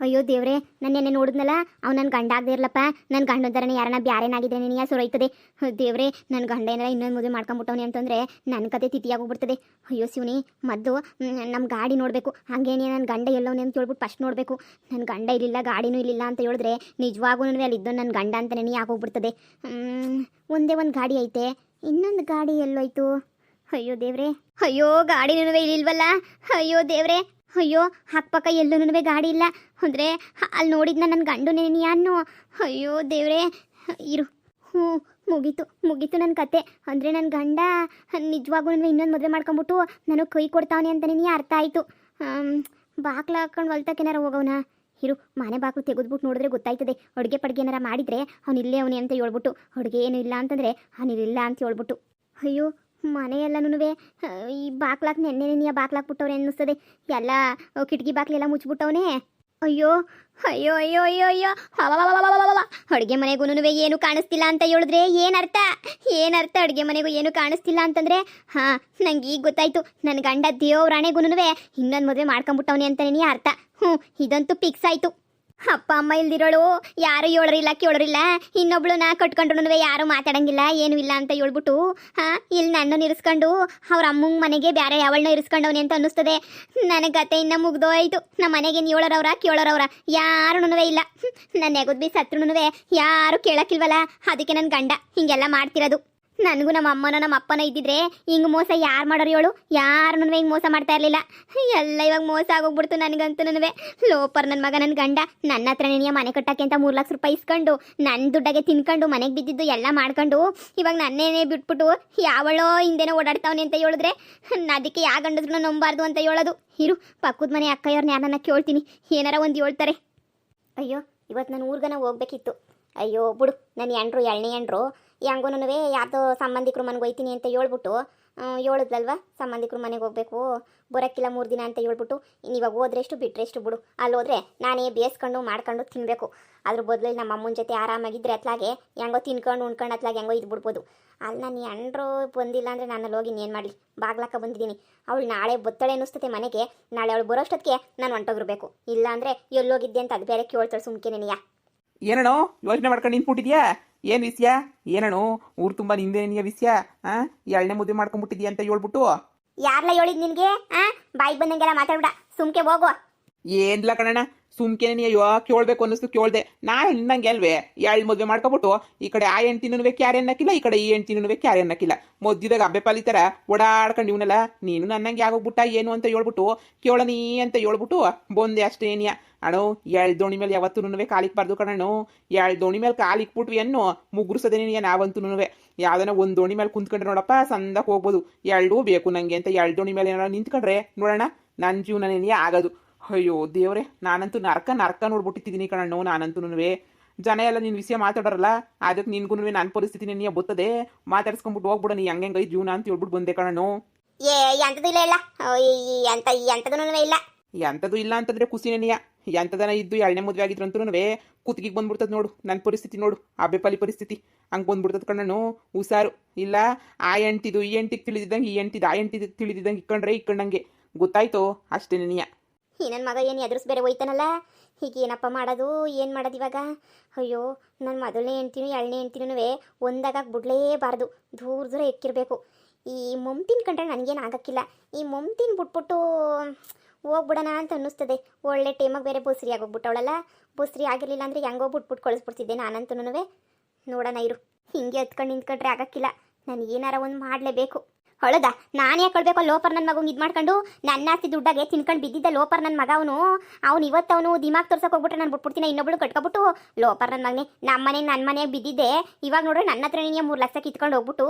ಅಯ್ಯೋ ದೇವ್ರೆ, ನಾನು ನೆನ್ನೆ ನೋಡಿದ್ನಲ್ಲ, ಅವ್ನು ನನ್ನ ಗಂಡ ಆಗದೆ ಇರ್ಲಪ್ಪ. ನನ್ನ ಗಂಡನ ಥರನೇ ಯಾರನ್ನ ಬ್ಯಾರೇನಾಗಿದ್ರೆ ನಿನಗೆ ಸುರೈತದೆ. ದೇವ್ರೆ, ನನ್ನ ಗಂಡ ಏನಾರ ಇನ್ನೊಂದು ಮದುವೆ ಮಾಡ್ಕೊಂಬಿಟ್ಟವನಿ ಅಂತಂದರೆ ನನ್ನ ಕತೆ ತಿಥಿಯಾಗೋಗ್ಬಿಡ್ತದೆ. ಅಯ್ಯೋ ಶಿವನಿ, ಮದ್ದು ನಮ್ಮ ಗಾಡಿ ನೋಡಬೇಕು. ಹಾಗೇನೆ ನನ್ನ ಗಂಡ ಎಲ್ಲವನೇ ಅಂತ ಹೇಳ್ಬಿಟ್ಟು ಫಸ್ಟ್ ನೋಡಬೇಕು. ನನ್ನ ಗಂಡ ಇರಲಿಲ್ಲ, ಗಾಡಿನೂ ಇರಲಿಲ್ಲ ಅಂತ ಹೇಳಿದ್ರೆ ನಿಜವಾಗೂ ಅಲ್ಲಿದ್ದೋ ನನ್ನ ಗಂಡ ಅಂತ ನೆನೆ ಆಗೋಗ್ಬಿಡ್ತದೆ. ಒಂದೇ ಒಂದು ಗಾಡಿ ಐತೆ, ಇನ್ನೊಂದು ಗಾಡಿ ಎಲ್ಲೋಯ್ತು? ಅಯ್ಯೋ ದೇವ್ರೆ, ಅಯ್ಯೋ ಗಾಡಿನೂ ಇಲ್ಲಿಲ್ವಲ್ಲ. ಅಯ್ಯೋ ದೇವ್ರೆ, ಅಯ್ಯೋ ಅಕ್ಕಪಕ್ಕ ಎಲ್ಲೂ ಗಾಡಿ ಇಲ್ಲ ಅಂದರೆ ಅಲ್ಲಿ ನೋಡಿದ್ನ ನನ್ನ ಗಂಡು ನೆನೆಯ ಅನ್ನೋ. ಅಯ್ಯೋ ದೇವ್ರೆ, ಇರು. ಮುಗೀತು ನನ್ನ ಕತೆ. ಅಂದರೆ ನನ್ನ ಗಂಡ ನಿಜವಾಗೂ ಇನ್ನೊಂದು ಮದುವೆ ಮಾಡ್ಕೊಂಬಿಟ್ಟು ನನಗೆ ಕೈ ಕೊಡ್ತಾವನೆ ಅಂತ ನೆನೆಯ ಅರ್ಥ ಆಯಿತು. ಬಾಕ್ಲ ಹಾಕೊಂಡು ಹೊಲ್ತಕ್ಕೇನಾರ ಹೋಗೋಣ. ಇರು, ಮನೆ ಬಾಕ್ಲು ತೆಗೆದ್ಬಿಟ್ಟು ನೋಡಿದ್ರೆ ಗೊತ್ತಾಯ್ತದೆ. ಅಡುಗೆ ಪಡ್ಗೆ ಏನಾರ ಮಾಡಿದರೆ ಅವನಿಲ್ಲೇ ಅವನೇ ಅಂತ ಹೇಳ್ಬಿಟ್ಟು, ಅಡುಗೆ ಏನೂ ಇಲ್ಲ ಅಂತಂದರೆ ಅವನಿಲ್ಲ ಅಂತ ಹೇಳ್ಬಿಟ್ಟು. ಅಯ್ಯೋ ಮನೆಯೆಲ್ಲನೂ ಈ ಬಾಕ್ಲಾಕ್ ನೆನ್ನೆನೆಯ ಬಾಕ್ಲಾಕ್ಬಿಟ್ಟವ್ರೆ ಅನ್ನಿಸ್ತದೆ. ಎಲ್ಲ ಕಿಟಕಿ ಬಾಕ್ಲೆಲ್ಲ ಮುಚ್ಚಿಬಿಟ್ಟವನೇ. ಅಯ್ಯೋ ಅಯ್ಯೋ ಅಯ್ಯೋ ಅಯ್ಯೋ ಅಯ್ಯೋ ಅಡುಗೆ ಮನೆಗೂ ಏನು ಕಾಣಿಸ್ತಿಲ್ಲ ಅಂತ ಹೇಳಿದ್ರೆ ಏನರ್ಥ? ಅಡುಗೆ ಮನೆಗೂ ಏನು ಕಾಣಿಸ್ತಿಲ್ಲ ಅಂತಂದರೆ ಹಾಂ, ನಂಗೆ ಈಗ ಗೊತ್ತಾಯ್ತು. ನನ್ನ ಗಂಡ ದೇವ್ರಾಣೆಗೂ ಇನ್ನೊಂದು ಮದುವೆ ಮಾಡ್ಕೊಂಬಿಟ್ಟವನೆ ಅಂತಲೇ ಅರ್ಥ. ಇದಂತೂ ಫಿಕ್ಸ್ ಆಯಿತು. ಅಪ್ಪ ಅಮ್ಮ ಇಲ್ದಿರೋಳು, ಯಾರು ಹೇಳೋರಿಲ್ಲ ಕೇಳೋರಿಲ್ಲ. ಇನ್ನೊಬ್ಳು ಕಟ್ಕೊಂಡ್ರು ಯಾರು ಮಾತಾಡಂಗಿಲ್ಲ, ಏನೂ ಇಲ್ಲ ಅಂತ ಹೇಳ್ಬಿಟ್ಟು ಇಲ್ಲಿ ನನ್ನನ್ನು ಇರಿಸ್ಕೊಂಡು ಅವ್ರ ಅಮ್ಮಂಗೆ ಮನೆಗೆ ಬೇರೆ ಯಾವಳನ್ನ ಇರಿಸ್ಕೊಂಡವನಿ ಅಂತ ಅನ್ನಿಸ್ತದೆ. ನನಗೆ ಗತೆ ಇನ್ನು ಮುಗ್ದೋಯ್ತು. ನಮ್ಮ ಮನೆಗೆ ಹೇಳೋರವ್ರ ಕೇಳೋರವ್ರ ಯಾರೂ ಇಲ್ಲ. ನನ್ನ ಎಗದ್ ಬಿ ಸತ್ರು ಯಾರು ಕೇಳಕ್ಕಿಲ್ವಲ್ಲ. ಅದಕ್ಕೆ ನನ್ನ ಗಂಡ ಹಿಂಗೆಲ್ಲ ಮಾಡ್ತಿರೋದು. ನನಗೂ ನಮ್ಮ ಅಮ್ಮನೋ ನಮ್ಮ ಅಪ್ಪನೋ ಇದ್ದಿದ್ರೆ ಹಿಂಗೆ ಮೋಸ ಯಾರು ಮಾಡೋರು ಹೇಳು? ಯಾರು ಹಿಂಗೆ ಮೋಸ ಮಾಡ್ತಾ ಇರಲಿಲ್ಲ. ಎಲ್ಲ ಇವಾಗ ಮೋಸ ಆಗೋಗ್ಬಿಡ್ತು ನನಗಂತೂ. ಲೋಪರ್ ನನ್ನ ಮಗ, ನನ್ನ ಗಂಡ ನನ್ನ ಹತ್ರ ನೆನೆಯ ಮನೆ ಕಟ್ಟಕ್ಕೆ ಅಂತ 3 ಲಕ್ಷ ರೂಪಾಯಿ ಇಸ್ಕೊಂಡು ನನ್ನ ದುಡ್ಡಾಗೆ ತಿನ್ಕೊಂಡು ಮನೆಗೆ ಬಿದ್ದಿದ್ದು ಎಲ್ಲ ಮಾಡ್ಕೊಂಡು ಇವಾಗ ನನ್ನೇನೇ ಬಿಟ್ಬಿಟ್ಟು ಯಾವಳೋ ಹಿಂದೆನೋ ಓಡಾಡ್ತಾವನೆ ಅಂತ ಹೇಳಿದ್ರೆ ಅದಕ್ಕೆ ಯಾವ ಗಂಡಸ್ರನ್ನ ನಂಬಾರ್ದು ಅಂತ ಹೇಳೋದು. ಇರು, ಪಕ್ಕದ ಮನೆ ಅಕ್ಕಯ್ಯವ್ರನ್ನ ಯಾರನ್ನ ಕೇಳ್ತೀನಿ, ಏನಾರ ಒಂದು ಹೇಳ್ತಾರೆ. ಅಯ್ಯೋ, ಇವತ್ತು ನಾನು ಊರ್ಗನ ಹೋಗ್ಬೇಕಿತ್ತು. ಅಯ್ಯೋ ಬಿಡು, ನನ್ನ ಎಂಡ್ರು ಎಳ್ನೇ ಎಂಡ್ರು ಹೆಂಗೂ ಯಾರ್ದೋ ಸಂಬಂಧಿಕರು ಮನೆಗೆ ಹೋಯ್ತೀನಿ ಅಂತ ಹೇಳ್ಬಿಟ್ಟು ಹೇಳಿದ್ಲಲ್ವ, ಸಂಬಂಧಿಕರು ಮನೆಗೆ ಹೋಗ್ಬೇಕು, ಬರೋಕ್ಕಿಲ್ಲ 3 ದಿನ ಅಂತ ಹೇಳ್ಬಿಟ್ಟು. ಇವಾಗ ಹೋದ್ರೆಷ್ಟು ಬಿಟ್ರೆಷ್ಟು ಬಿಡು. ಅಲ್ಲಿ ಹೋದ್ರೆ ನಾನೇ ಬೇಯಿಸ್ಕೊಂಡು ಮಾಡ್ಕೊಂಡು ತಿನ್ನಬೇಕು. ಅದ್ರ ಬದಲು ನಮ್ಮ ಅಮ್ಮನ ಜೊತೆ ಆರಾಮಾಗಿದ್ದರೆ ಅತ್ಲಾಗೆ ಹೆಂಗೋ ತಿನ್ಕೊಂಡು ಉಣ್ಕೊಂಡು ಅತ್ಲಾಗೆ ಹೆಂಗೋ ಇದ್ಬಿಡ್ಬೋದು. ಅಲ್ಲಿ ನನ್ನ ಎಂಡ್ರು ಬಂದಿಲ್ಲ ಅಂದರೆ ನಾನು ಹೋಗಿ ಇನ್ನೇನು ಮಾಡಲಿ, ಬಾಗ್ಲಾಕ ಬಂದಿದ್ದೀನಿ. ಅವಳು ನಾಳೆ ಬತ್ತಳೆ ಅನ್ನಿಸ್ತತೆ ಮನೆಗೆ. ನಾಳೆ ಅವಳು ಬರೋಷ್ಟೊತ್ತಿಗೆ ನಾನು ಹೊಂಟೋಗಿರ್ಬೇಕು. ಇಲ್ಲ ಅಂದರೆ ಎಲ್ಲೋಗಿದ್ದೆ ಅಂತ ಅದು ಬೇರೆ ಕೇಳ್ತಾಳೆ ಸುಮ್ಕೆ ನೆನೆಯ. ಏನೋ ಯೋಚನೆ ಮಾಡ್ಕೊಂಡು ನಿಂತ್ಬಿಟ್ಟಿದ್ಯಾ? ಏನು ವಿಷಯ? ಏನೋ ಊರು ತುಂಬ ನಿಂದೇನಿಯ ವಿಷಯ? ಎಳ್ಳೆ ಮದುವೆ ಮಾಡ್ಕೊಂಡ್ಬಿಟ್ಟಿದ್ಯಾ ಅಂತ ಹೇಳ್ಬಿಟ್ಟು ಯಾರ್ಲ ಹೇಳಿದ್ ನಿನ್ಗೆ? ಬಾಯಿಗೆ ಬಂದಂಗೆಲ್ಲ ಮಾತಾಡ್ಬಿಡ, ಸುಮ್ಕೆ ಹೋಗು. ಏನ್ಲ ಕಣಣ್ಣ, ಸುಮ್ಕೆ ನೀ ಕೇಳ್ಬೇಕು ಅನ್ನಿಸ್ತು ಕೇಳ್ದೆ. ನಾ ನಂಗೆ ಅಲ್ವೇ ಎಳ್ಳು ಮದುವೆ ಮಾಡ್ಕೊಬಿಟ್ಟು ಈ ಕಡೆ ಆ ಹೆಣ್ತಿನೂ ಕ್ಯಾರೆ ಅನ್ನಕ್ಕಿಲ್ಲ, ಈ ಕಡೆ ಈ ಹೆಣ್ತಿನೂ ಕ್ಯಾರೆ ಅನ್ನಕ್ಕಿಲ್ಲ. ಮದ್ಯದಾಗ ಅಬ್ಬೆ ಪಾಲಿ ಥರ ಓಡಾಡ್ಕೊಂಡು ಇವನಲ್ಲ. ನೀನು ನನ್ನಂಗೆ ಆಗೋಗ್ಬಿಟ್ಟ ಏನು ಅಂತ ಹೇಳ್ಬಿಟ್ಟು ಕೇಳೋಣಿ ಅಂತ ಹೇಳ್ಬಿಟ್ಟು ಬಂದೆ ಅಷ್ಟೇನಿಯ. ಅಣ್ಣು, ಎಳ್ ದೋಣಿ ಮೇಲೆ ಯಾವತ್ತೂ ಕಾಲಿಕ್ಬಾರ್ದು ಕಣಣ್ಣು. ಎಳ್ ದೋಣಿ ಮೇಲೆ ಕಾಲಿಕ್ಬಿಟ್ವಿ ಅನ್ನೋ ಮುಗ್ರುಸದೇನಿಯ ನಾವಂತೂ ಯಾವ್ದನ ಒಂದು ದೋಣಿ ಮೇಲೆ ಕುಂತ್ಕೊಂಡ್ರೆ ನೋಡಪ್ಪ ಸಂದಕ್ಕೆ ಹೋಗ್ಬೋದು. ಎಳ್ಳು ಬೇಕು ನನಗೆ ಅಂತ ಎಳ್ ದೋಣಿ ಮೇಲೆ ಏನಾರ ನಿಂತ್ಕೊಂಡ್ರೆ ನೋಡೋಣ ನನ್ನ ಜೀವನನೇನಿಯ ಆಗೋದು. ಅಯ್ಯೋ ದೇವ್ರೆ, ನಾನಂತೂ ನರ್ಕ ನೋಡ್ಬಿಟ್ಟಿದ್ದೀನಿ ಕಣಣ್ಣು. ನಾನಂತೂ ಜನ ಎಲ್ಲ ನಿನ್ನ ವಿಷಯ ಮಾತಾಡೋರಲ್ಲ, ಅದಕ್ಕೆ ನಿನ್ಗೂ ನನ್ನ ಪರಿಸ್ಥಿತಿ ನೆನೆಯ ಬರ್ತದೆ. ಮಾತಾಡ್ಸ್ಕೊಂಡ್ಬಿಟ್ಟು ಹೋಗ್ಬಿಡ ನೀ ಹೆಂಗೈ ಜೀವನ ಅಂತ ಹೇಳ್ಬಿಟ್ಟು ಬಂದೆ ಕಣಣ್ಣು. ಎಂಥದ್ದು ಇಲ್ಲ ಇಲ್ಲ. ಎಂಥದ್ದು ಇಲ್ಲ ಅಂತಂದ್ರೆ ಖುಷಿ ನೆನೆಯ. ಎಂಥದನ ಇದ್ದು ಎಳ್ಳೆ ಮದುವೆ ಆಗಿದ್ರಂತೂ ಕುತ್ತಿಗೆ ಬಂದ್ಬಿಡ್ತದೆ ನೋಡು. ನನ್ನ ಪರಿಸ್ಥಿತಿ ನೋಡು, ಅಬ್ಬೆಪಾಲಿ ಪರಿಸ್ಥಿತಿ ಹಂಗೆ ಬಂದ್ಬಿಡ್ತದೆ ಕಣ್ಣು. ಹುಷಾರು. ಇಲ್ಲ ಆ ಎಂಟಿದು ಈ ಎಂಟಿಗೆ ತಿಳಿದಿದ್ದಂಗೆ, ಈ ಎಂಟಿದು ಆ ಎಂಟಿಗೆ ತಿಳಿದಿದ್ದಂಗೆ ಇಕ್ಕಂಡಂಗೆ ಗೊತ್ತಾಯ್ತು ಅಷ್ಟೇ ನೆನೆಯ. ಈ ನನ್ನ ಮಗ ಏನು ಎದುರಿಸ್ ಬೇರೆ ಹೋಯ್ತಾನಲ್ಲ, ಈಗ ಏನಪ್ಪ ಮಾಡೋದು, ಏನು ಮಾಡೋದು ಇವಾಗ? ಅಯ್ಯೋ, ನನ್ನ ಮೊದಲನೇ ಹೆಂಡ್ತಿನೂ ಎರಡನೇ ಹೆಂಡ್ತಿನೂ ಒಂದಾಗ ಬಿಡಲೇಬಾರ್ದು, ದೂರ ಎಕ್ಕಿರಬೇಕು. ಈ ಮಮ್ತಿನ ಕಂಡ್ರೆ ನನಗೇನು ಆಗೋಕ್ಕಿಲ್ಲ. ಈ ಮಮ್ತಿನ ಬಿಟ್ಬಿಟ್ಟು ಹೋಗ್ಬಿಡೋಣ ಅಂತ ಅನ್ನಿಸ್ತದೆ. ಒಳ್ಳೆ ಟೈಮಾಗಿ ಬೇರೆ ಬಸ್ರಿ ಆಗೋಗ್ಬಿಟ್ಟವಳಲ್ಲ. ಬಸ್ರಿ ಆಗಿರಲಿಲ್ಲ ಅಂದರೆ ಹೆಂಗೋ ಬಿಟ್ಬಿಟ್ಟು ಕಳಿಸ್ಬಿಡ್ತಿದ್ದೆ ನಾನಂತೂ. ನೋಡೋಣ ಇರು, ಹಿಂಗೆ ಹತ್ಕೊಂಡು ನಿಂತ್ಕೊಂಡ್ರೆ ಆಗೋಕ್ಕಿಲ್ಲ. ನಾನು ಏನಾರ ಒಂದು ಮಾಡಲೇಬೇಕು. ಹೊಳದ ನಾನು ಯಾಕೆ ಕೊಡ್ಬೇಕು? ಲೋಪರ್ ನನ್ನ ಮಗಂಗೆ ಇದು ಮಾಡ್ಕೊಂಡು ನನ್ನ ಆಸ್ತಿ ದುಡ್ಡಾಗೆ ತಿನ್ಕೊಂಡು ಬಿದ್ದಿದ್ದ ಲೋಪರ್ ನನ್ನ ಮಗ ಅವನು ಇವತ್ತು ಅವನು ದಿಮಾಗ್ ತೋರ್ಸಕ್ಕೆ ಹೋಗ್ಬಿಟ್ರೆ ನಾನು ಬಿಟ್ಬಿಡ್ತೀನಿ. ಇನ್ನೊಬ್ಳು ಕಟ್ಕೊಬಿಟ್ಟು ಲೋಪರ್ ನನ್ನ ಮಗನೇ ನನ್ನ ಮನೆಯಾಗ ಬಿದ್ದಿದ್ದೆ. ಇವಾಗ ನೋಡ್ರೆ ನನ್ನ ಹತ್ರ ನೀನು 3 ಲಕ್ಷ ಕಿತ್ಕೊಂಡು ಹೋಗ್ಬಿಟ್ಟು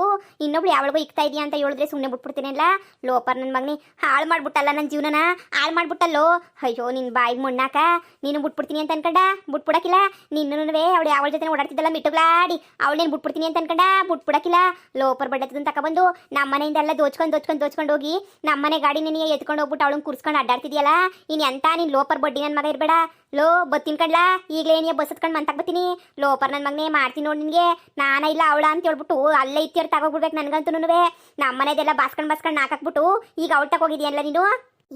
ಇನ್ನೊಬ್ಳು ಯಾವಳಿಗೋ ಇಕ್ತಾ ಇದೆಯಾ ಅಂತ ಹೇಳಿದ್ರೆ ಸುಮ್ಮನೆ ಬಿಟ್ಬಿಡ್ತೀನಲ್ಲ. ಲೋಪರ್ ನನ್ನ ಮಗನೇ ಹಾಳು ಮಾಡ್ಬಿಟ್ಟಲ್ಲ ನನ್ನ ಜೀವನನ, ಹಾಳು ಮಾಡ್ಬಿಟ್ಟಲ್ಲೋ. ಅಯ್ಯೋ, ನಿನ್ನ ಬಾಯಿಗೆ ಮುಣ್ಣಾಕ ನೀನು ಬಿಟ್ಬಿಡ್ತೀನಿ ಅಂತ ಅನ್ಕಂಡ ಬಿಟ್ಬಿಡಕ್ಕಿಲ್ಲ. ನಿನ್ನೂ ಅವಳು ಯಾವಳ ಜೊತೆ ಓಡಾಡ್ತಿದ್ದಲ್ಲ ಮಿಟ್ಟುಗ್ಲಾಡಿ, ಅವಳೇನು ಬಿಟ್ಬಿಡ್ತೀನಿ ಅಂತ ಅನ್ಕಂಡ ಬಿಟ್ಬಿಡಕ್ಕಿಲ್ಲ. ಲೋಪರ್ ಬಡ್ಡತದನ್ನು ತಗೊಬಂದು ನಮ್ಮ ಮನೆಯಿಂದ ಎಲ್ಲ ದೋಚ್ಕೊಂಡು ಹೋಗಿ ನಮ್ಮನೆ ಗಾಡಿನ ನೀ ಎತ್ಕೊಂಡು ಹೋಗ್ಬಿಟ್ಟು ಅವಳನ್ನ ಕುರ್ಸ್ಕೊಂಡು ಅಡ್ಡಾಡ್ತಿದ್ಯಲ್ಲ. ಇನ್ನು ಎಂತ ನೀನು ಲೋಪರ್ ಬಡ್ಡಿ ನನ್ನ ಮಗ ಇರಬೇಡ. ಲೋ ಬತ್ತೀನಿ ಕಣ್ಲಾ, ಈಗಲೇ ನೀ ಬಸ್ ಹತ್ಕೊಂಡು ಮಂತಾಗ ಬರ್ತೀನಿ. ಲೋಪರ್ ನನ್ನ ಮಗನೇ ಮಾಡ್ತೀನಿ ನೋಡಿ ನಿನಗೆ. ನಾನ ಇಲ್ಲ ಅವಳ ಅಂತ ಹೇಳ್ಬಿಟ್ಟು ಅಲ್ಲೇ ಇತ್ತಿಯರ್ ತಗೋಗ್ಬಿಡ್ಬೇಕು ನನಗಂತೂ. ನಮ್ಮನೆದೆಲ್ಲ ಬಾಸ್ಕೊಂಡು ನಾಕಾಕ್ಬಿಟ್ಟು ಈಗ ಅವಳು ತಗೋಗಿದೆಯಲ್ಲ ನೀನು.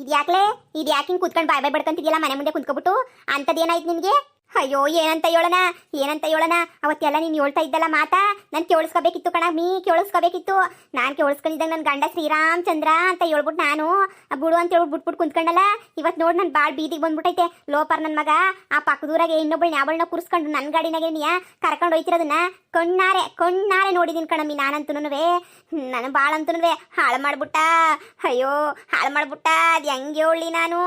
ಇದ್ಯಾಕ್ಲೆ ಇದ್ಯಾಕೆ ಹಿಂಗೆ ಕುತ್ಕೊಂಡು ಬಾಯ್ ಬಾಯ್ ಬಡ್ಕೊಂತಿದ್ಯಲ್ಲ ಮನೆ ಮುಂದೆ ಕುಂತ್ಕೊಬಿಟ್ಟು ಅಂಥದ್ದೇನಾಯ್ತು ನಿನಗೆ? ಅಯ್ಯೋ ಏನಂತ ಹೇಳೋಣ ಅವತ್ತೆಲ್ಲ ನೀನು ಹೇಳ್ತಾ ಇದ್ದಲ್ಲ ಮಾತಾ ನಾನು ಕೇಳಿಸ್ಕೋಬೇಕಿತ್ತು ಕಣ ಕೇಳಿಸ್ಕೋಬೇಕಿತ್ತು. ನಾನು ಕೇಳಿಸ್ಕೊಂಡಿದ್ದಾಗ ನನ್ನ ಗಂಡ ಶ್ರೀರಾಮಚಂದ್ರ ಅಂತ ಹೇಳ್ಬಿಟ್ಟು ನಾನು ಬಿಡು ಅಂತ ಹೇಳ್ಬಿಟ್ಟು ಬಿಟ್ಬಿಟ್ಟು ಕುಂತ್ಕೊಂಡಲ್ಲ. ಇವತ್ತು ನೋಡಿ ನಾನು ಭಾಳ ಬೀದಿಗೆ ಬಂದ್ಬಿಟ್ಟೈತೆ. ಲೋಪರ್ ನನ್ನ ಮಗ ಆ ಪಕ್ಕದೂರಾಗೆ ಇನ್ನೊಬ್ಬಳನ್ನ ಕೂರಿಸ್ಕೊಂಡು ನನ್ನ ಗಾಡಿನಾಗೆ ನೀ ಕರ್ಕೊಂಡು ಹೋಯ್ತಿರೋದನ್ನ ಕಣ್ಣಾರೆ ನೋಡಿದೀನಿ ಕಣಮ್ಮಿ. ನಾನಂತೂ ನಾನು ಭಾಳ ಅಂತೂ ಹಾಳು ಮಾಡ್ಬಿಟ್ಟ. ಅಯ್ಯೋ ಹಾಳು ಮಾಡ್ಬಿಟ್ಟ. ಅದು ಹೆಂಗೆ ಹೇಳಿ ನಾನು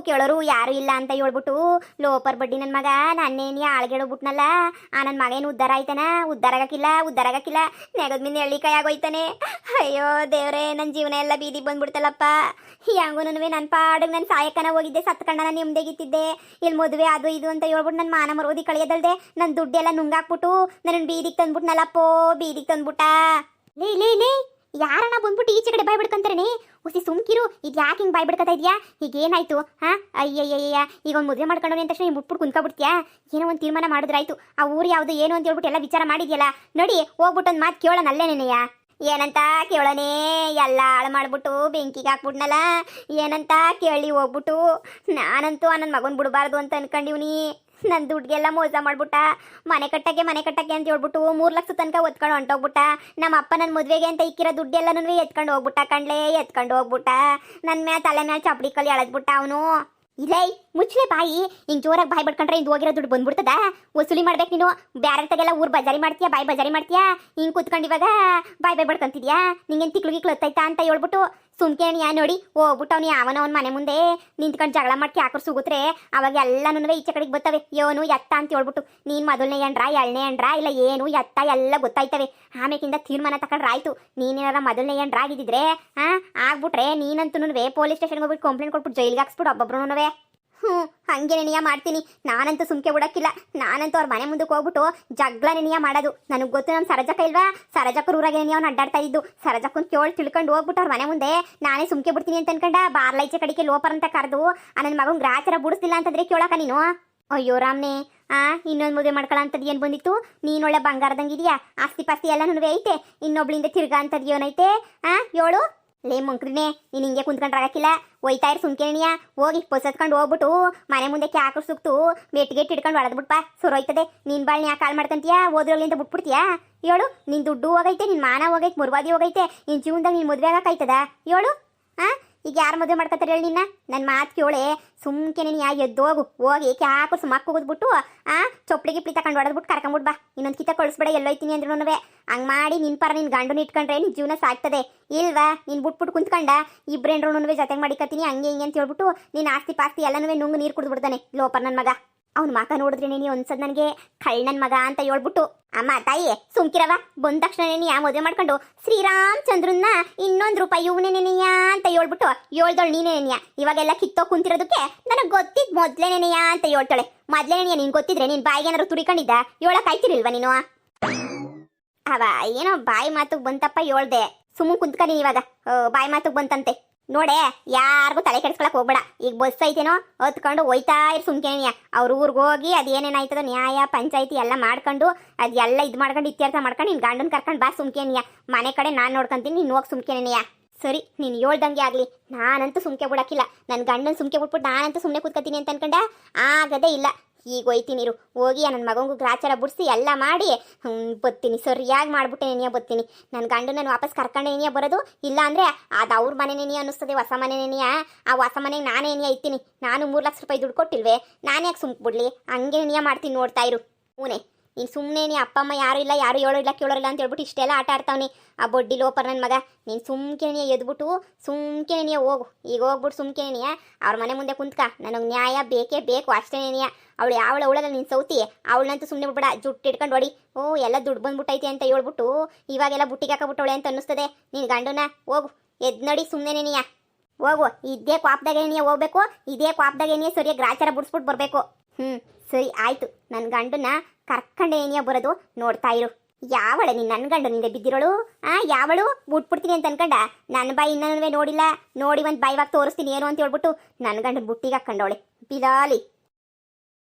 ಕೇಳೋರು ಯಾರು ಇಲ್ಲ ಅಂತ ಹೇಳ್ಬಿಟ್ಟು ಲೋಪರ್ ಬಡ್ಡಿ ನನ್ನ ಮಗ ನನ್ನೇನಿ ಆಳ್ಗೆಡೋಗ್ಬಿಟ್ನಲ್ಲ. ನನ್ನ ಮಗ ಏನು ಉದ್ಧಾರ ಆಯ್ತಾನ? ಉದ್ಧಾರ ಆಗಕ್ಕಿಲ್ಲ. ನೆಗದ ಮೀನು ಎಳ್ಳಿಕಾಯಿ ಆಗೋಯ್ತಾನೆ. ಅಯ್ಯೋ ದೇವ್ರೆ, ನನ್ನ ಜೀವನ ಎಲ್ಲ ಬೀದಿಗೆ ಬಂದ್ಬಿಡ್ತಲ್ಲಪ್ಪ. ಹೆಂಗೂ ನನ್ನ ಪಾಡಿಗೆ ನಾನು ಸಾಯಕ್ಕನ ಹೋಗಿದ್ದೆ, ಸತ್ಕಂಡ ನಾನು ನೆಮ್ಮದಿಗಿತ್ತಿದ್ದೆ. ಇಲ್ಲಿ ಮದುವೆ ಅದು ಇದು ಅಂತ ಹೇಳ್ಬಿಟ್ಟು ನನ್ನ ಮಾನ ಮರೋದಿ ಕಳೆಯೋದಲ್ದೆ ನನ್ನ ದುಡ್ಡೆಲ್ಲ ನುಂಗಾಕ್ಬಿಟ್ಟು ನನ್ನ ಬೀದಿಗೆ ತಂದ್ಬಿಟ್ನಲ್ಲಪ್ಪೋ, ಬೀದಿಗೆ ತಂದ್ಬಿಟ್ಟ. ಲೇ ಯಾರಣ್ಣ ಬಂದ್ಬಿಟ್ಟು ಈಚೆ ಕಡೆ ಬಾಯ್ ಬಿಡ್ಕೊಂತಾರೇನೆ? ಹುಸಿ ಸುಮ್ಕಿರು. ಇದು ಯಾಕೆ ಹಿಂಗೆ ಬಾಯ್ ಬಿಡ್ಕೊತಾ ಇದೆಯಾ? ಈಗ ಏನಾಯ್ತು? ಅಯ್ಯಯ್ಯಯ್ಯ, ಈಗ ಒಂದು ಮದುವೆ ಮಾಡ್ಕೊಂಡು ಅಂದ ತಕ್ಷಣ ನೀವು ಮುಟ್ಬಿಟ್ಟು ಕುಂತ್ಕೊಬಿಡ್ತೀಯಾ? ಏನೋ ಒಂದು ತೀರ್ಮಾನ ಮಾಡಿದ್ರಾಯ್ತು. ಆ ಊರು ಯಾವುದು ಏನು ಅಂತ ಹೇಳ್ಬಿಟ್ಟು ಎಲ್ಲ ವಿಚಾರ ಮಾಡಿದ್ಯಲ್ಲ. ನೋಡಿ ಹೋಗ್ಬಿಟ್ಟು ಒಂದು ಮಾತು ಕೇಳೋಣ ಅಲ್ಲೇ ನೆನೆಯ. ಏನಂತ ಕೇಳೋಣೇ? ಎಲ್ಲ ಹಾಳು ಮಾಡ್ಬಿಟ್ಟು ಬೆಂಕಿಗೆ ಹಾಕ್ಬಿಟ್ನಲ್ಲ. ಏನಂತ ಕೇಳಿ ಹೋಗ್ಬಿಟ್ಟು ನಾನಂತೂ ನನ್ನ ಮಗನ ಬಿಡಬಾರ್ದು ಅಂತ ಅನ್ಕೊಂಡಿವ್ನಿ. ನನ್ನ ದುಡ್ಗೆಲ್ಲ ಮೋಸ ಮಾಡ್ಬಿಟ್ಟ. ಮನೆ ಕಟ್ಟಕ್ಕೆ ಅಂತ ಹೇಳ್ಬಿಟ್ಟು 3 ಲಕ್ಷ ತನಕ ಒತ್ಕೊಂಡು ಹೊಂಟೋಗ್ಬಿಟ್ಟ. ನಮ್ಮ ಅಪ್ಪ ನನ್ನ ಮದುವೆಗೆ ಅಂತ ಇಕ್ಕಿರೋ ದುಡ್ಡೆಲ್ಲನೂ ಎತ್ಕೊಂಡು ಹೋಗ್ಬಿಟ್ಟ. ನನ್ನ ಮೇಲೆ ತಲೆ ಮೇಲೆ ಚಪ್ಪಡಿ ಕಲ್ಲಿ ಎಳೆದ್ಬಿಟ್ಟ ಅವನು. ಇಲ್ಲೇ ಮುಚ್ಚಲೆ ಬಾಯಿ. ಹಿಂಗೆ ಜೋರಾಗಿ ಬಾಯಿ ಬಡ್ಕೊಂಡ್ರೆ ಇದು ಹೋಗಿರೋ ದುಡ್ಡು ಬಂದ್ಬಿಡ್ತದ? ವಸೂಲಿ ಮಾಡ್ಬೇಕು ನೀನು. ಬ್ಯಾರೆ ತಗೆಲ್ಲ ಊರು ಬಾಯಿ ಬಜಾರಿ ಮಾಡ್ತೀಯಾ? ಹಿಂಗೆ ಕುತ್ಕೊಂಡು ಇವಾಗ ಬಾಯ್ ಬಡ್ಕೊಂತಿದ್ಯಾ? ನಿಂಗೇನು ತಿಕ್ಳು ಹತ್ತೈತಾ ಅಂತ ಹೇಳ್ಬಿಟ್ಟು ಸುಮ್ಕೇಣಿಯಾ ನೋಡಿ ಹೋಗ್ಬಿಟ್ಟು ಅವ್ನು ಅವನ ಮನೆ ಮುಂದೆ ನಿಂತ್ಕೊಂಡು ಜಗಳ ಮಾಡ್ಕಿ ಹಾಕರ್ ಸುಗುತ್ರೆ ಅವಾಗ ಎಲ್ಲನೂ ಈಚೆ ಕಡೆಗೆ ಬರ್ತವೆ. ಯೋನು ಎತ್ತ ಅಂತ ಹೇಳ್ಬಿಟ್ಟು ನೀನು ಮೊದಲನೇ ಎಂಡ್ರ ಎರಡನೇ ಎಂಡ್ರ ಇಲ್ಲ ಏನು ಎತ್ತ ಎಲ್ಲ ಗೊತ್ತಾಯ್ತವೆ. ಆಮೇಕಿಂದ ತೀರ್ಮಾನ ತಗೊಂಡ್ರೆ ಆಯ್ತು. ನೀನೇನಾರ ಮೊದಲನೇ ಎಂಡ್ರ ಆಗಿದ್ದಿದ್ರೆ ಆಗ್ಬಿಟ್ರೆ ನೀನಂತೂ ಪೊಲೀಸ್ ಸ್ಟೇಷನ್ಗೆ ಹೋಗ್ಬಿಟ್ಟು ಕಂಪ್ಲೇಂಟ್ ಕೊಟ್ಬಿಟ್ಟು ಜೈಲಿಗೆ ಹಾಕ್ಸ್ಬಿಟ್ಟು ಒಬ್ಬೊಬ್ರು. ಹಂಗೆ ನೆನೆಯ ಮಾಡ್ತೀನಿ. ನಾನಂತೂ ಸುಮ್ಕೆ ಬಿಡಕ್ಕಿಲ್ಲ. ನಾನಂತೂ ಅವ್ರ ಮನೆ ಮುಂದಕ್ಕೆ ಹೋಗ್ಬಿಟ್ಟು ಜಗ್ಲ ನೆನೆಯ ಮಾಡೋದು. ನನಗೆ ಗೊತ್ತು ನಮ್ಮ ಸರಜಕ್ಕ ಇಲ್ವಾ? ಸರಜಕ್ಕರ ಊರಾಗೆ ನೆನೆಯ ಅವ್ನು ಅಡ್ಡಾಡ್ತಾ ಇದ್ದು. ಸರಜಕ್ಕನ್ ತಿಳ್ಕೊಂಡು ಹೋಗ್ಬಿಟ್ಟು ಅವ್ರ ಮನೆ ಮುಂದೆ ನಾನೇ ಸುಮ್ಕೆ ಬಿಡ್ತೀನಿ ಅಂತ ಅನ್ಕೊಂಡ ಬಾರ್ಲೈಚೆ ಕಡೆಗೆ ಲೋಪರ್ ಅಂತ ಕರೆದು ನನ್ನ ಮಗನ ಗ್ರಾಚಾರ ಬಿಡಿಸ್ತಿಲ್ಲ ಅಂತಂದ್ರೆ ಕೇಳಕ ನೀನು? ಅಯ್ಯೋ ರಾಮ್ನೆ, ಇನ್ನೊಂದು ಮದುವೆ ಮಾಡ್ಕೊಳ್ಳೋ ಏನು ಬಂದಿತ್ತು? ನೀನೊಳ್ಳೆ ಬಂಗಾರದಂಗಿದೆಯಾ, ಆಸ್ತಿ ಪಾಸ್ತಿ ಎಲ್ಲನೂ ಐತೆ, ಇನ್ನೊಬ್ಳಿಂದ ತಿರ್ಗಾ ಅಂತದ್ದು ಏನೈತೆ? ಹೇಳು ಲೇ ಮಂಕ್ರಿನೇ, ನೀನು ಹಿಂಗೆ ಕುಂತ್ಕೊಂಡ್ರಾಗಕ್ಕಿಲ್ಲ. ಒಯ್ತಾ ಇರು ಸುಮ್ಕೆಣಿಯ. ಹೋಗಿ ಪೊಸತ್ಕೊಂಡು ಹೋಗ್ಬಿಟ್ಟು ಮನೆ ಮುಂದೆ ಕ್ಯಾಕರ್ ಸುಕ್ತು ಮೆಟ್ಗೆಟ್ ಹಿಡ್ಕೊಂಡು ಹೊಡೆದ್ಬಿಟ್ಪ ಸುರೋಯ್ತದೆ. ನೀನು ಬಾಳ್ನ ಯಾಕೆ ಕಾಳು ಮಾಡ್ಕೊಂತೀಯಾ? ಓದ್ರಲ್ಲಿಂದ ಬಿಟ್ಬಿಡ್ತೀಯಾ? ಹೇಳು, ನಿನ್ನ ದುಡ್ಡು ಹೋಗೈತೆ, ನಿನ್ನ ಮಾನ ಹೋಗೈತೆ, ಮುರ್ವಾದಿ ಹೋಗೈತೆ, ನಿನ್ನ ಜೀವನದಾಗ ನೀನು ಮದುವೆ ಆಗಕ್ಕಾಯ್ತದ? ಹೇಳು ಈಗ ಯಾರು ಮದುವೆ ಮಾಡ್ಕೊತಾರೆ ಹೇಳಿ ನಿನ್ನ? ನನ್ನ ಮಾತು ಕೇಳೆ ಸುಮ್ಕೆ ನೀನು ಎದ್ದೋಗು. ಹೋಗಿ ಕ್ಯಾಕರ್ ಸುಮ್ಮಕ್ಕೆ ಹೋಗ್ಬಿಟ್ಟು ಚೊಪ್ಳಿಗೆ ಗಿಪ್ಲಿ ತಗೊಂಡು ಹೊಡೆದ್ಬಿಟ್ಟು ಕರ್ಕೊಂಬಿಡ್ ಬಾ. ಇನ್ನೊಂದು ಕಿತ್ತ ಕಳಿಸ್ಬೇಡ ಎಲ್ಲೋಯ್ತೀನಿ ಅಂದ್ರೂ. ಹಂಗೆ ಮಾಡಿ ನಿನ್ನ ಪರ ನಿನ್ನ ಗಂಡನ ಇಟ್ಕೊಂಡ್ರೆ ನಿನ್ನ ಜೀವನ ಸಾಕ್ತದೆ. ಇಲ್ವಾ ನೀನು ಬಿಟ್ಬಿಟ್ಟು ಕುಂತ್ಕೊಂಡ ಇಬ್ಬರೇನ್ರೂ ಜೊತೆಗೆ ಮಾಡಿಕತ್ತೀನಿ ಹಂಗೆ ಹಿಂಗೆ ಅಂತ ಹೇಳ್ಬಿಟ್ಟು ನೀನು ಆಸ್ತಿ ಪಾಸ್ತಿ ಎಲ್ಲನೂ ನುಂಗು ನೀರು ಕುಡಿದ್ಬಿಡ್ತಾನೆ ಲೋಪರ್ ನನ್ನ ಮಗ. ಅವ್ನ ಮಗ ನೋಡಿದ್ರೆ ನೀನು ಒಂದ್ಸದ್ ನನಗೆ ಕಳ್ಳನ ಮಗ ಅಂತ ಹೇಳ್ಬಿಟ್ಟು ಅಮ್ಮ ತಾಯಿ ಸುಮ್ಕಿರವ. ಬಂದ ತಕ್ಷಣ ನೀನು ಮದುವೆ ಮಾಡ್ಕೊಂಡು ಶ್ರೀರಾಮಚಂದ್ರನ್ನ ಇನ್ನೊಂದು ರೂಪಾಯಿ ಇವನೇ ನೆನೆಯ ಅಂತ ಹೇಳ್ಬಿಟ್ಟು ಹೇಳ್ದಳು ನೀನೇ ನೆನೆಯ. ಇವಾಗೆಲ್ಲ ಕಿತ್ತೋ ಕುಂತಿರೋದಕ್ಕೆ ನನಗೆ ಗೊತ್ತಿದ್ದು ಮೊದಲೇ ನೆನೆಯ ಅಂತ ಹೇಳ್ತಾಳೆ. ಮೊದಲೇ ನೆನೆಯ ನೀನು ಗೊತ್ತಿದ್ರೆ ನೀನು ಬಾಯಿಗೆ ಏನಾರು ತುರಿಕೊಂಡಿದ್ದ ಹೇಳಕ್ ಆಯ್ತಿರ್ಲಿಲ್ವಾ ನೀನು? ಅವ ಏನೋ ಬಾಯಿ ಮಾತುಗೆ ಬಂತಪ್ಪ ಹೇಳ್ದೆ. ಸುಮ್ಮನೆ ಕುಂತ್ಕೊಂಡು ಇವಾಗ ಬಾಯಿ ಮಾತುಗೆ ಬಂತಂತೆ. ನೋಡೆ ಯಾರಿಗೂ ತಲೆ ಕೆಡಿಸ್ಕೊಳಕ್ ಹೋಗ್ಬೇಡ. ಈಗ ಬಸ್ ಐತೇನೋ ಹೊತ್ಕೊಂಡು ಹೋಯ್ತಾ ಇರು ಸುಮ್ಕೆನೆಯ. ಅವ್ರ ಊರಿಗೆ ಹೋಗಿ ಅದೇನೇನಾಯ್ತದೋ ನ್ಯಾಯ ಪಂಚಾಯತಿ ಎಲ್ಲ ಮಾಡ್ಕೊಂಡು ಅದೆಲ್ಲ ಇದು ಮಾಡ್ಕೊಂಡು ಇತ್ಯರ್ಥ ಮಾಡ್ಕೊಂಡು ನಿನ್ನ ಗಂಡನ ಕರ್ಕೊಂಡು ಬಾ ಸುಮ್ಕೆನೆಯ. ಮನೆ ಕಡೆ ನಾನು ನೋಡ್ಕೊಂತೀನಿ, ನೀನು ಹೋಗಿ ಸುಮ್ಕೆನೆಯ. ಸರಿ ನೀನು ಹೇಳ್ದಂಗೆ ಆಗಲಿ. ನಾನಂತೂ ಸುಮ್ಕೆ ಬಿಡಕ್ಕಿಲ್ಲ. ನನ್ನ ಗಂಡನ ಸುಮ್ಕೆ ಬಿಟ್ಬಿಟ್ಟು ನಾನಂತೂ ಸುಮ್ಮನೆ ಕೂತ್ಕೊತೀನಿ ಅಂತ ಅನ್ಕೊಂಡ ಆಗದೇ ಇಲ್ಲ. ಈಗ ಹೋಯ್ತೀನಿ ಇರು. ಹೋಗಿ ನನ್ನ ಮಗಂಗೂ ಗ್ರಾಚಾರ ಬಿಡಿಸಿ ಎಲ್ಲ ಮಾಡಿ ಬತ್ತೀನಿ. ಸರಿಯಾಗಿ ಮಾಡ್ಬಿಟ್ಟೆ ನೆನೆಯ ಬತ್ತೀನಿ. ನನ್ನ ಗಂಡು ನಾನು ವಾಪಸ್ ಕರ್ಕೊಂಡು ನೆನೆಯ ಬರೋದು. ಇಲ್ಲ ಅಂದರೆ ಅದು ಅವ್ರ ಮನೆ ನೆನೆಯ ಅನ್ನಿಸ್ತದೆ, ಹೊಸ ಮನೆ ನೆನೆಯ. ಆ ಹೊಸ ಮನೆಗೆ ನಾನೇ ನೆನೆಯ ಇರ್ತೀನಿ. ನಾನು 3 ಲಕ್ಷ ರೂಪಾಯಿ ದುಡ್ಡು ಕೊಟ್ಟಿಲ್ವೇ? ನಾನು ಯಾಕೆ ಸುಮ್ಕೆ ಬಿಡ್ಲಿ? ಹಂಗೆ ನೆನೆಯ ಮಾಡ್ತೀನಿ ನೋಡ್ತಾ ಇರು. ಹೂನೆ ನೀನು ಸುಮ್ಮನೆ ನೀ ಅಪ್ಪ ಅಮ್ಮ ಯಾರು ಇಲ್ಲ, ಯಾರು ಹೇಳೋರಿಲ್ಲ ಕೇಳೋರಿಲ್ಲ ಅಂತ ಹೇಳ್ಬಿಟ್ಟು ಇಷ್ಟೆಲ್ಲ ಆಟ ಆಡ್ತಾವನಿ ಆ ಬಡ್ಡಿ ಲೋಪರ್ ನನ್ನ ಮಗ. ನೀನು ಸುಮ್ಕೆ ನೆನೆಯ ಎದ್ಬಿಟ್ಟು ಸುಮ್ಕೆ ನೆನೆಯ ಹೋಗು. ಈಗ ಹೋಗ್ಬಿಟ್ಟು ಸುಮ್ಕೆ ನೆನೆಯ ಅವ್ರ ಮನೆ ಮುಂದೆ ಕುಂತ್ಕ. ನನಗೆ ನ್ಯಾಯ ಬೇಕೇ ಬೇಕು ಅಷ್ಟೇ ನೆನೆಯ. ಅವಳು ಯಾವಳ ಅವಳಲ್ಲ ನೀನು ಸೌತಿ, ಅವಳನ್ನಂತೂ ಸುಮ್ಮನೆ ಬಿಡ್ಬೇಡ. ಜುಟ್ಟು ಇಟ್ಕೊಂಡು ಹೊಡಿ. ಎಲ್ಲ ದುಡ್ಡು ಬಂದ್ಬಿಟ್ಟೈತೆ ಅಂತ ಹೇಳ್ಬಿಟ್ಟು ಇವಾಗೆಲ್ಲ ಬುಟ್ಟಿಗೆ ಹಾಕಬಿಟ್ಟವಳೆ ಅಂತ ಅನ್ನಿಸ್ತದೆ ನಿನ್ನ ಗಂಡನ. ಹೋಗು ಎದ್ ನಡಿ ಸುಮ್ಮನೆ ನೆನೆಯ ಹೋಗು. ಇದೇ ಕ್ವಾಪ್ದಾಗ ಏನಿಯ ಹೋಗ್ಬೇಕು, ಇದೇ ಕ್ವಾಪ್ದಾಗ ಏನಿಯ ಸರಿಯಾಗಿ ಗ್ರಾಚಾರ ಬಿಡಿಸ್ಬಿಟ್ಟು ಬರಬೇಕು. ಸರಿ ಆಯ್ತು. ನನ್ನ ಗಂಡನ ಕರ್ಕೊಂಡೆ ಏನಿಯ ಬರೋದು ನೋಡ್ತಾ ಇರು. ಯಾವಳ ನೀನು ನನ್ನ ಗಂಡನಿಂದ ಬಿದ್ದಿರೋಳು? ಯಾವಳು ಬಿಟ್ಬಿಡ್ತೀನಿ ಅಂತ ಅನ್ಕೊಂಡ ನನ್ನ ಬಾಯಿ ಇನ್ನೂ ನೋಡಿಲ್ಲ. ನೋಡಿ ಒಂದು ಬಾಯಿವಾಗ ತೋರಿಸ್ತೀನಿ ಏನು ಅಂತ ಹೇಳ್ಬಿಟ್ಟು ನನ್ನ ಗಂಡನ ಬುಟ್ಟಿಗೆ ಹಾಕೊಂಡವಳೆ ಬಿಲಾಲಿ.